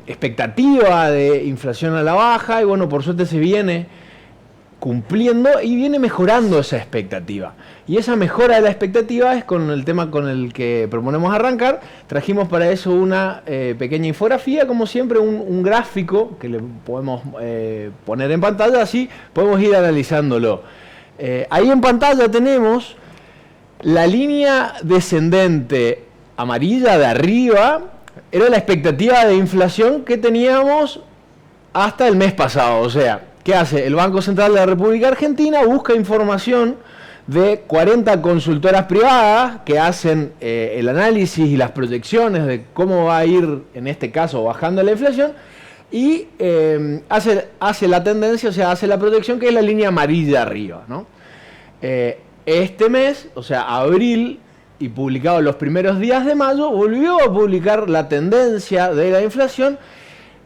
expectativa de inflación a la baja y bueno, por suerte se viene cumpliendo y viene mejorando esa expectativa. Y esa mejora de la expectativa es con el tema con el que proponemos arrancar. Trajimos para eso una pequeña infografía, como siempre, un gráfico que le podemos poner en pantalla, así podemos ir analizándolo. Ahí en pantalla tenemos la línea descendente amarilla de arriba, era la expectativa de inflación que teníamos hasta el mes pasado, o sea, ¿qué hace? El Banco Central de la República Argentina busca información de 40 consultoras privadas que hacen el análisis y las proyecciones de cómo va a ir, en este caso, bajando la inflación, y hace la tendencia, o sea, hace la proyección que es la línea amarilla arriba, ¿no? Este mes, o sea, abril, y publicado los primeros días de mayo, volvió a publicar la tendencia de la inflación,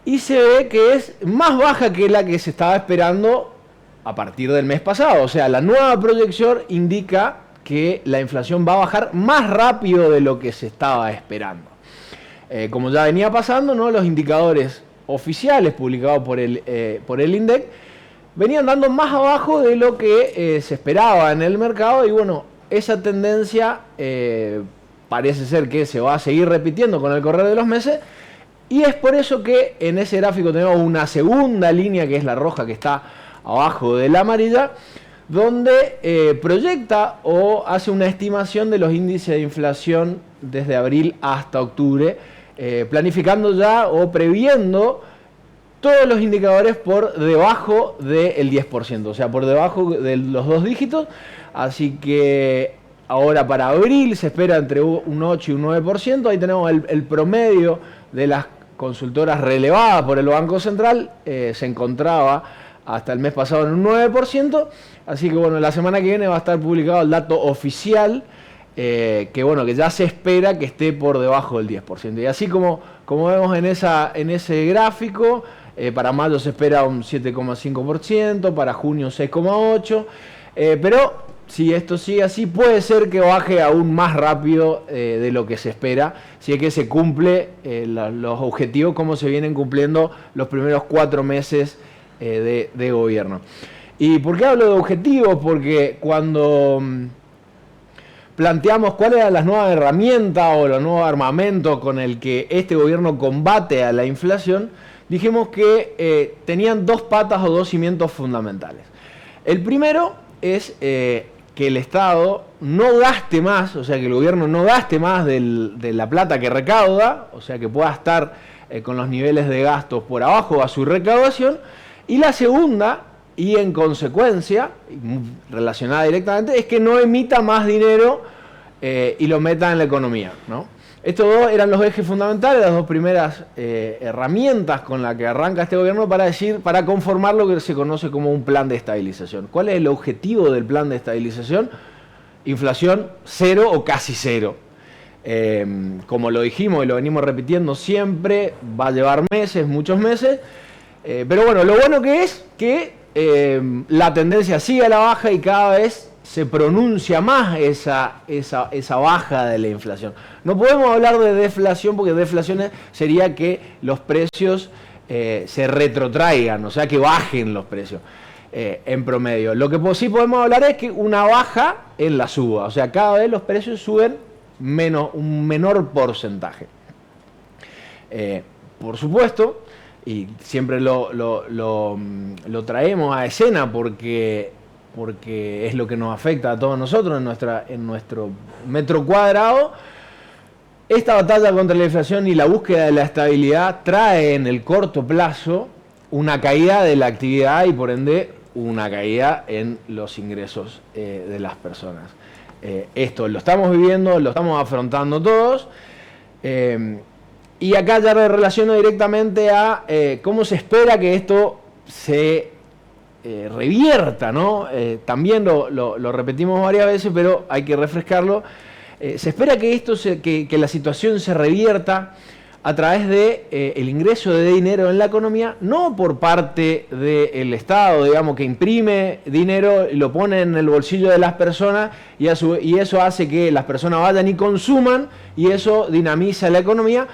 y se ve que es más baja que la que se estaba esperando a partir del mes pasado. O sea, la nueva proyección indica que la inflación va a bajar más rápido de lo que se estaba esperando. Como ya venía pasando, ¿no? Los indicadores oficiales publicados por el INDEC venían dando más abajo de lo que se esperaba en el mercado y bueno, esa tendencia parece ser que se va a seguir repitiendo con el correr de los meses. Y es por eso que en ese gráfico tenemos una segunda línea, que es la roja, que está abajo de la amarilla, donde proyecta o hace una estimación de los índices de inflación desde abril hasta octubre, planificando ya o previendo todos los indicadores por debajo del 10%, o sea, por debajo de los 2 dígitos. Así que ahora para abril se espera entre un 8 y un 9%, ahí tenemos el promedio de las consultoras relevadas por el Banco Central, se encontraba hasta el mes pasado en un 9%, así que bueno, la semana que viene va a estar publicado el dato oficial, que bueno, que ya se espera que esté por debajo del 10%. Y así como vemos en ese gráfico, para mayo se espera un 7,5%, para junio 6,8%, pero si esto sigue así, puede ser que baje aún más rápido de lo que se espera, si es que se cumple los objetivos como se vienen cumpliendo los primeros 4 meses de gobierno. ¿Y por qué hablo de objetivos? Porque cuando planteamos cuáles eran las nuevas herramientas o los nuevos armamentos con el que este gobierno combate a la inflación, dijimos que tenían 2 patas o 2 cimientos fundamentales. El primero es que el Estado no gaste más, o sea, que el gobierno no gaste más de la plata que recauda, o sea, que pueda estar con los niveles de gastos por abajo a su recaudación. Y la segunda, y en consecuencia, relacionada directamente, es que no emita más dinero y lo meta en la economía, ¿no? Estos 2 eran los ejes fundamentales, las 2 primeras herramientas con las que arranca este gobierno para conformar lo que se conoce como un plan de estabilización. ¿Cuál es el objetivo del plan de estabilización? Inflación 0 o casi 0. Como lo dijimos y lo venimos repitiendo siempre, va a llevar meses, muchos meses, pero bueno, lo bueno que es que la tendencia sigue a la baja y cada vez se pronuncia más esa baja de la inflación. No podemos hablar de deflación porque deflación sería que los precios se retrotraigan, o sea que bajen los precios en promedio. Lo que sí podemos hablar es que una baja en la suba, o sea cada vez los precios suben un menor porcentaje. Por supuesto, y siempre lo traemos a escena porque es lo que nos afecta a todos nosotros en nuestro metro cuadrado. Esta batalla contra la inflación y la búsqueda de la estabilidad trae en el corto plazo una caída de la actividad y por ende una caída en los ingresos de las personas. Esto lo estamos viviendo, lo estamos afrontando todos. Y acá ya me relaciono directamente a cómo se espera que esto se revierta, ¿no? También lo repetimos varias veces, pero hay que refrescarlo. Se espera que que la situación se revierta a través de el ingreso de dinero en la economía, no por parte del Estado, digamos, que imprime dinero y lo pone en el bolsillo de las personas y eso hace que las personas vayan y consuman y eso dinamiza la economía,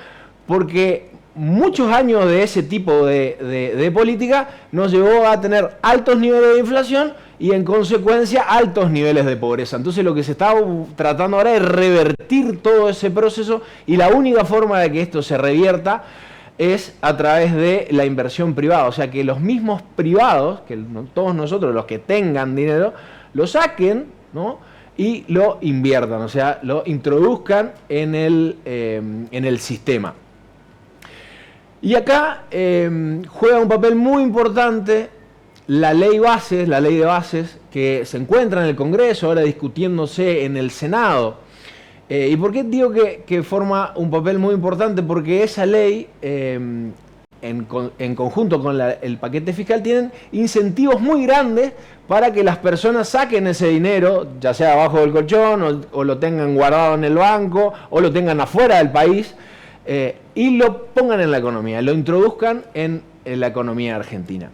porque muchos años de ese tipo de política nos llevó a tener altos niveles de inflación y en consecuencia altos niveles de pobreza. Entonces lo que se está tratando ahora es revertir todo ese proceso y la única forma de que esto se revierta es a través de la inversión privada. O sea, que los mismos privados, que todos nosotros, los que tengan dinero, lo saquen, ¿no? Y lo inviertan, o sea, lo introduzcan en el sistema. Y acá juega un papel muy importante la ley de bases, que se encuentra en el Congreso, ahora discutiéndose en el Senado. ¿Y por qué digo que forma un papel muy importante? Porque esa ley, en conjunto con el paquete fiscal, tienen incentivos muy grandes para que las personas saquen ese dinero, ya sea abajo del colchón, o lo tengan guardado en el banco, o lo tengan afuera del país, y lo pongan en la economía, lo introduzcan en la economía argentina.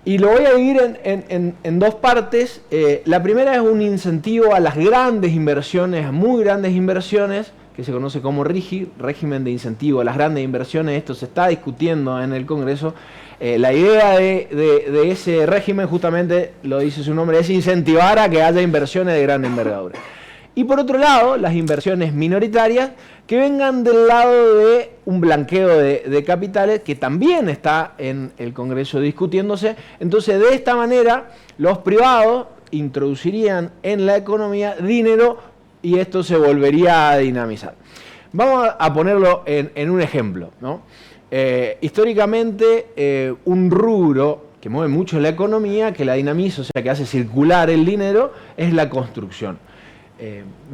Y lo voy a dividir en dos partes. La primera es un incentivo a las grandes inversiones, muy grandes inversiones, que se conoce como régimen de incentivo a las grandes inversiones. Esto se está discutiendo en el Congreso. La idea de ese régimen, justamente lo dice su nombre, es incentivar a que haya inversiones de gran envergadura. Y por otro lado, las inversiones minoritarias que vengan del lado de un blanqueo de capitales, que también está en el Congreso discutiéndose. Entonces, de esta manera, los privados introducirían en la economía dinero y esto se volvería a dinamizar. Vamos a ponerlo en un ejemplo, ¿no? Históricamente, un rubro que mueve mucho la economía, que la dinamiza, o sea, que hace circular el dinero, es la construcción.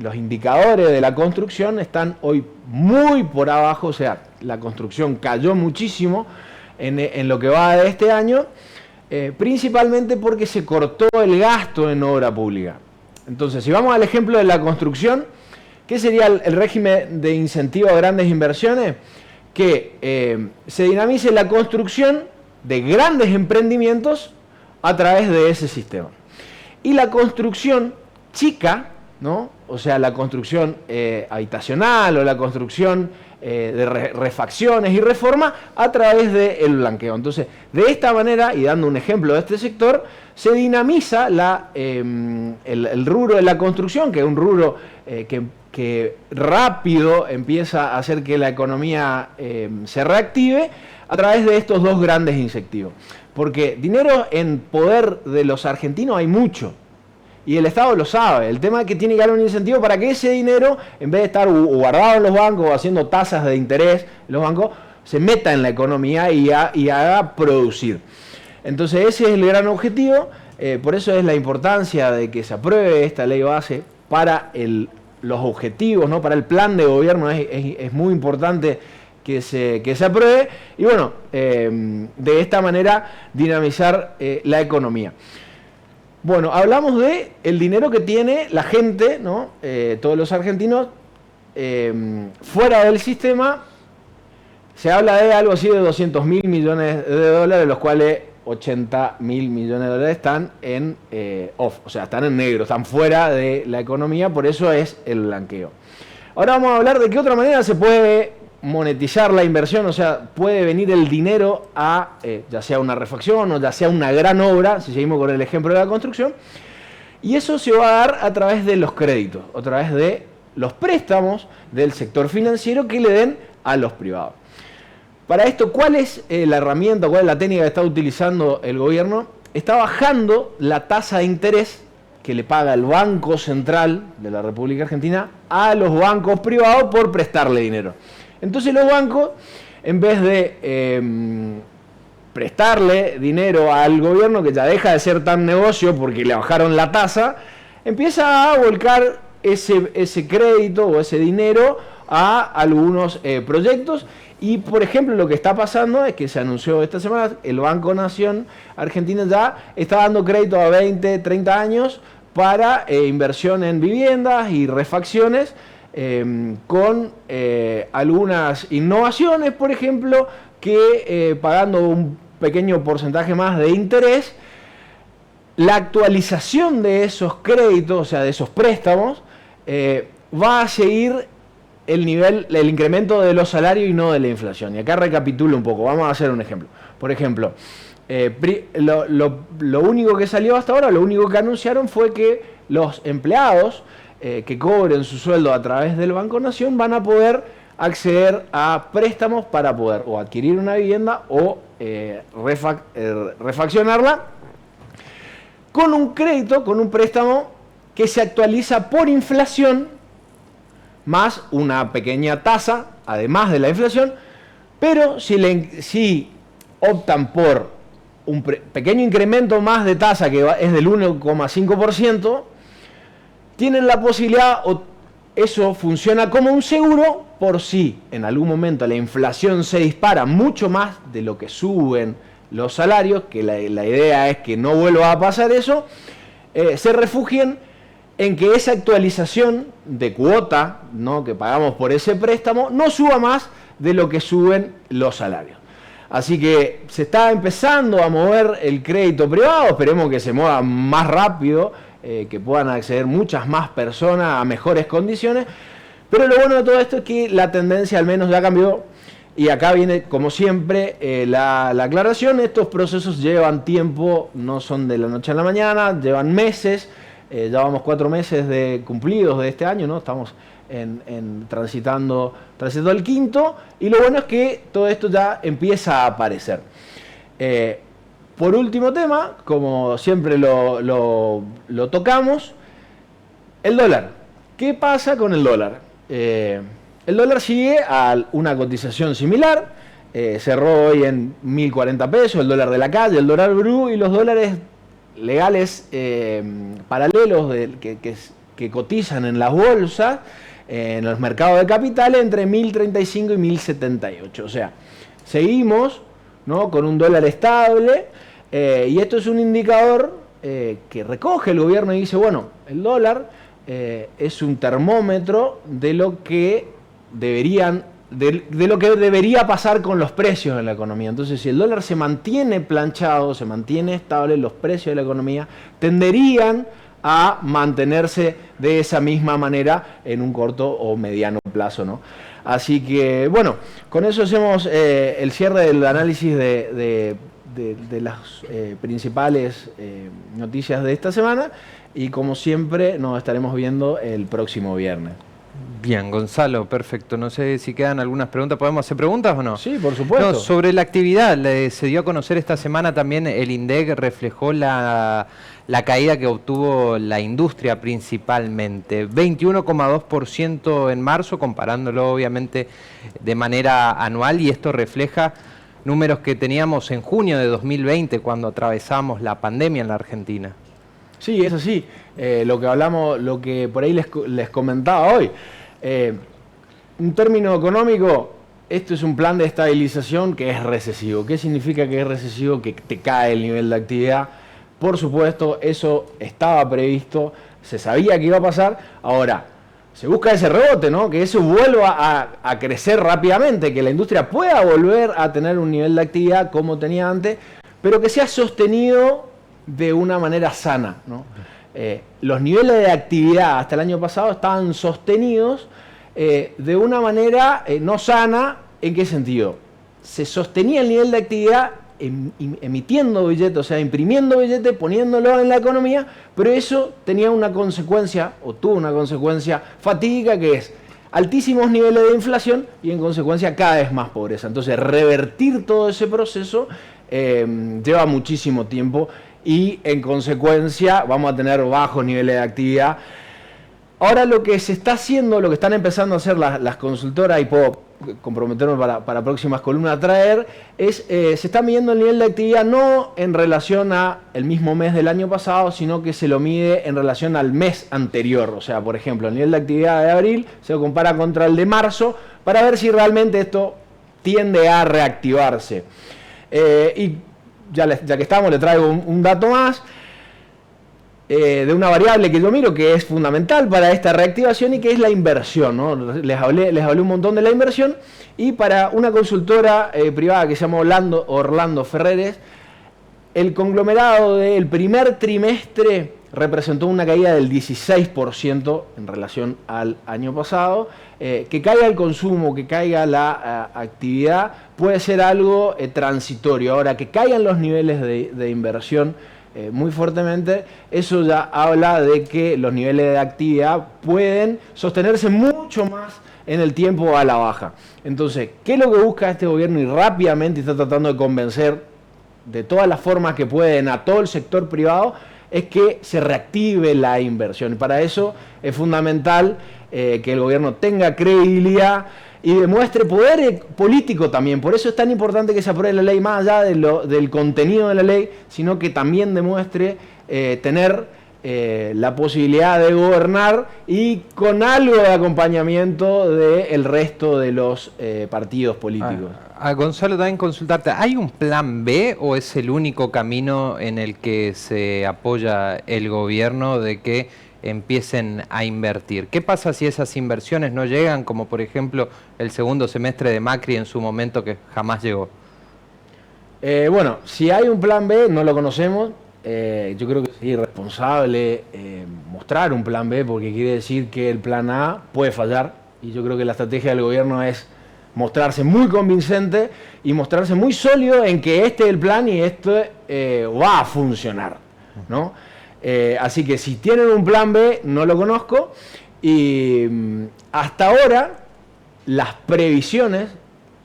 Los indicadores de la construcción están hoy muy por abajo, o sea, la construcción cayó muchísimo en lo que va de este año, principalmente porque se cortó el gasto en obra pública. Entonces, si vamos al ejemplo de la construcción, ¿qué sería el régimen de incentivo a grandes inversiones? Que se dinamice la construcción de grandes emprendimientos a través de ese sistema. Y la construcción chica, ¿no? O sea, la construcción habitacional o la construcción de refacciones y reforma a través del blanqueo. Entonces, de esta manera, y dando un ejemplo de este sector, se dinamiza el rubro de la construcción, que es un rubro que rápido empieza a hacer que la economía se reactive a través de estos dos grandes incentivos. Porque dinero en poder de los argentinos hay mucho. Y el Estado lo sabe. El tema es que tiene que haber un incentivo para que ese dinero, en vez de estar guardado en los bancos o haciendo tasas de interés en los bancos, se meta en la economía y haga producir. Entonces ese es el gran objetivo. Por eso es la importancia de que se apruebe esta ley base para los objetivos, ¿no? Para el plan de gobierno. Es muy importante que se apruebe. Y bueno, de esta manera dinamizar la economía. Bueno, hablamos de el dinero que tiene la gente, ¿no? Todos los argentinos, fuera del sistema. Se habla de algo así de 200.000 millones de dólares, de los cuales 80.000 millones de dólares están en off, o sea, están en negro, están fuera de la economía, por eso es el blanqueo. Ahora vamos a hablar de qué otra manera se puede monetizar la inversión, o sea, puede venir el dinero a ya sea una refacción o ya sea una gran obra, si seguimos con el ejemplo de la construcción, y eso se va a dar a través de los créditos, a través de los préstamos del sector financiero que le den a los privados. Para esto, ¿cuál es la herramienta, cuál es la técnica que está utilizando el gobierno? Está bajando la tasa de interés que le paga el Banco Central de la República Argentina a los bancos privados por prestarle dinero. Entonces los bancos, en vez de prestarle dinero al gobierno, que ya deja de ser tan negocio porque le bajaron la tasa, empieza a volcar ese crédito o ese dinero a algunos proyectos. Y, por ejemplo, lo que está pasando es que se anunció esta semana, el Banco Nación Argentina ya está dando crédito a 20, 30 años para inversión en viviendas y refacciones, con algunas innovaciones, por ejemplo, que pagando un pequeño porcentaje más de interés, la actualización de esos créditos, o sea, de esos préstamos, va a seguir el incremento de los salarios y no de la inflación. Y acá recapitulo un poco, vamos a hacer un ejemplo. Por ejemplo, lo único que salió hasta ahora, lo único que anunciaron fue que los empleados que cobren su sueldo a través del Banco Nación van a poder acceder a préstamos para poder o adquirir una vivienda o refaccionarla con un crédito, con un préstamo que se actualiza por inflación más una pequeña tasa, además de la inflación, pero si optan por un pequeño incremento más de tasa, que es del 1,5%, tienen la posibilidad, o eso funciona como un seguro, por si en algún momento la inflación se dispara mucho más de lo que suben los salarios, que la idea es que no vuelva a pasar eso, se refugien en que esa actualización de cuota, ¿no?, que pagamos por ese préstamo no suba más de lo que suben los salarios. Así que se está empezando a mover el crédito privado, esperemos que se mueva más rápido, que puedan acceder muchas más personas a mejores condiciones, pero lo bueno de todo esto es que la tendencia al menos ya cambió, y acá viene como siempre la aclaración. Estos procesos llevan tiempo, no son de la noche a la mañana, llevan meses. Ya vamos 4 meses de cumplidos de este año, ¿no? Estamos transitando el quinto, y lo bueno es que todo esto ya empieza a aparecer. Por último tema, como siempre lo tocamos, el dólar. ¿Qué pasa con el dólar? El dólar sigue a una cotización similar, cerró hoy en 1.040 pesos, el dólar de la calle, el dólar blue, y los dólares legales paralelos que cotizan en las bolsas, en los mercados de capitales, entre 1.035 y 1.078. O sea, seguimos, ¿no?, con un dólar estable, y esto es un indicador que recoge el gobierno y dice, bueno, el dólar es un termómetro de lo que debería pasar con los precios en la economía. Entonces, si el dólar se mantiene planchado, se mantiene estable, los precios de la economía tenderían a mantenerse de esa misma manera en un corto o mediano plazo, ¿no? Así que, bueno, con eso hacemos el cierre del análisis de las principales noticias de esta semana, y como siempre nos estaremos viendo el próximo viernes. Bien, Gonzalo, perfecto. No sé si quedan algunas preguntas. ¿Podemos hacer preguntas o no? Sí, por supuesto. No, sobre la actividad, se dio a conocer esta semana también, el INDEC reflejó la caída que obtuvo la industria principalmente. 21,2% en marzo, comparándolo obviamente de manera anual, y esto refleja números que teníamos en junio de 2020, cuando atravesamos la pandemia en la Argentina. Sí, es así. Lo que hablamos, lo que por ahí les comentaba hoy. Un término económico, esto es un plan de estabilización que es recesivo. ¿Qué significa que es recesivo? Que te cae el nivel de actividad. Por supuesto, eso estaba previsto, se sabía que iba a pasar. Ahora, se busca ese rebote, ¿no? Que eso vuelva a crecer rápidamente, que la industria pueda volver a tener un nivel de actividad como tenía antes, pero que sea sostenido de una manera sana, ¿no? Los niveles de actividad hasta el año pasado estaban sostenidos de una manera no sana. ¿En qué sentido? Se sostenía el nivel de actividad emitiendo billetes, o sea, imprimiendo billetes, poniéndolo en la economía, pero eso tenía una consecuencia, o tuvo una consecuencia fatídica, que es altísimos niveles de inflación y en consecuencia cada vez más pobreza. Entonces, revertir todo ese proceso lleva muchísimo tiempo, y en consecuencia vamos a tener bajos niveles de actividad. Ahora lo que se está haciendo, lo que están empezando a hacer las consultoras, y puedo comprometerme para próximas columnas a traer, es se está midiendo el nivel de actividad no en relación al mismo mes del año pasado, sino que se lo mide en relación al mes anterior. O sea, por ejemplo, el nivel de actividad de abril se lo compara contra el de marzo, para ver si realmente esto tiende a reactivarse. Y ya que estamos, le traigo un dato más de una variable que yo miro que es fundamental para esta reactivación, y que es la inversión, ¿no? Les hablé un montón de la inversión, y para una consultora privada que se llama Orlando Ferreres, el conglomerado del primer trimestre representó una caída del 16% en relación al año pasado, que caiga el consumo, que caiga la actividad, puede ser algo transitorio. Ahora, que caigan los niveles de inversión muy fuertemente, eso ya habla de que los niveles de actividad pueden sostenerse mucho más en el tiempo a la baja. Entonces, ¿qué es lo que busca este gobierno? Y rápidamente está tratando de convencer de todas las formas que pueden a todo el sector privado, es que se reactive la inversión. Y para eso es fundamental que el gobierno tenga credibilidad y demuestre poder político también. Por eso es tan importante que se apruebe la ley, más allá del contenido de la ley, sino que también demuestre tener la posibilidad de gobernar y con algo de acompañamiento del resto de los partidos políticos. Gonzalo, también consultarte, ¿hay un plan B o es el único camino en el que se apoya el gobierno de que empiecen a invertir? ¿Qué pasa si esas inversiones no llegan, como por ejemplo el segundo semestre de Macri en su momento, que jamás llegó? Bueno, si hay un plan B, no lo conocemos. Yo creo que es irresponsable mostrar un plan B, porque quiere decir que el plan A puede fallar, y yo creo que la estrategia del gobierno es mostrarse muy convincente y mostrarse muy sólido en que este es el plan y esto va a funcionar, ¿no? Así que si tienen un plan B, no lo conozco, y hasta ahora las previsiones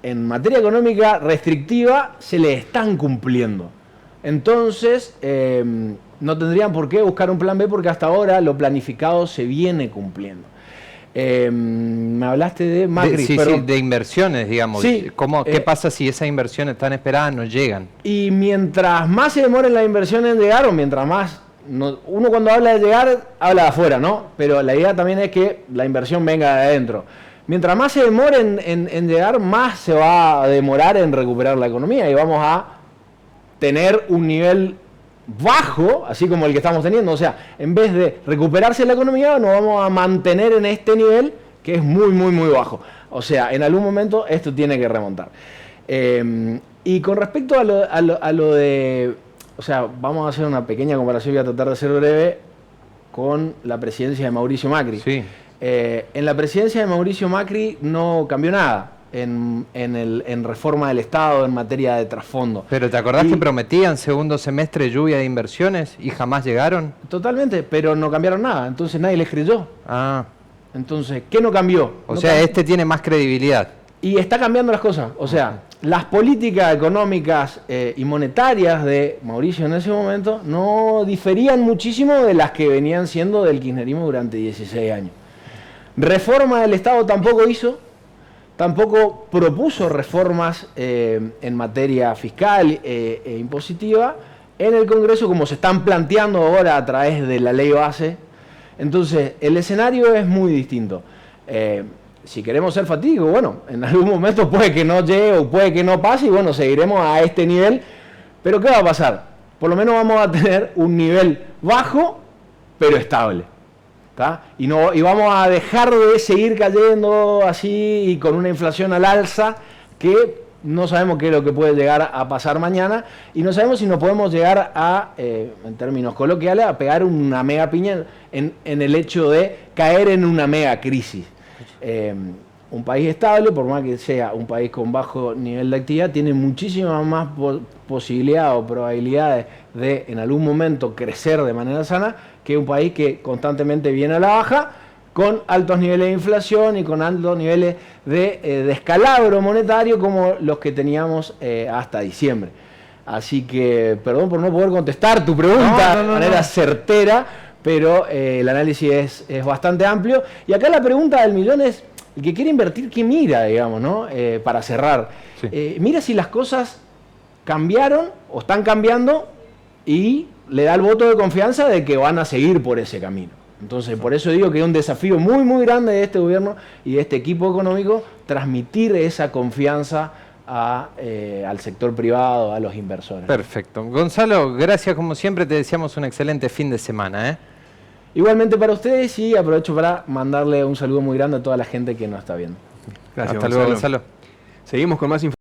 en materia económica restrictiva se le están cumpliendo. Entonces, no tendrían por qué buscar un plan B, porque hasta ahora lo planificado se viene cumpliendo. Me hablaste de Macri. Sí, de inversiones, digamos. Sí, ¿Qué pasa si esas inversiones tan esperadas no llegan? Y mientras más se demoren las inversiones en llegar, o mientras más... uno cuando habla de llegar, habla de afuera, ¿no? Pero la idea también es que la inversión venga de adentro. Mientras más se demore en llegar, más se va a demorar en recuperar la economía, y vamos a tener un nivel bajo, así como el que estamos teniendo. O sea, en vez de recuperarse la economía, nos vamos a mantener en este nivel que es muy, muy, muy bajo. O sea, en algún momento esto tiene que remontar. Y con respecto a lo de... O sea, vamos a hacer una pequeña comparación, voy a tratar de ser breve, con la presidencia de Mauricio Macri. Sí. En la presidencia de Mauricio Macri no cambió nada en reforma del Estado, en materia de trasfondo. Pero ¿te acordás que prometían segundo semestre lluvia de inversiones y jamás llegaron? Totalmente, pero no cambiaron nada, entonces nadie les creyó. Ah. Entonces, ¿qué no cambió? O sea, este tiene más credibilidad. Y está cambiando las cosas. O sea, las políticas económicas y monetarias de Mauricio en ese momento no diferían muchísimo de las que venían siendo del kirchnerismo durante 16 años. Reforma del Estado tampoco hizo. Tampoco propuso reformas en materia fiscal e impositiva en el Congreso, como se están planteando ahora a través de la ley base. Entonces, el escenario es muy distinto. Si queremos ser fatídicos, bueno, en algún momento puede que no llegue o puede que no pase, y bueno, seguiremos a este nivel. Pero ¿qué va a pasar? Por lo menos vamos a tener un nivel bajo, pero estable. Y vamos a dejar de seguir cayendo así y con una inflación al alza, que no sabemos qué es lo que puede llegar a pasar mañana, y no sabemos si nos podemos llegar a, en términos coloquiales, a pegar una mega piña en el hecho de caer en una mega crisis. Un país estable, por más que sea un país con bajo nivel de actividad, tiene muchísimas más posibilidades o probabilidades de en algún momento crecer de manera sana que un país que constantemente viene a la baja, con altos niveles de inflación y con altos niveles de descalabro monetario como los que teníamos hasta diciembre. Así que, perdón por no poder contestar tu pregunta de manera certera, pero el análisis es bastante amplio. Y acá la pregunta del millón es, el que quiere invertir, ¿qué mira, digamos, ¿no? Para cerrar. Sí. Mira si las cosas cambiaron o están cambiando, y le da el voto de confianza de que van a seguir por ese camino. Entonces, por eso digo que es un desafío muy, muy grande de este gobierno y de este equipo económico transmitir esa confianza al sector privado, a los inversores. Perfecto. Gonzalo, gracias como siempre, te deseamos un excelente fin de semana, ¿eh? Igualmente para ustedes, y aprovecho para mandarle un saludo muy grande a toda la gente que nos está viendo. Gracias, Hasta luego, Gonzalo. Seguimos con más información.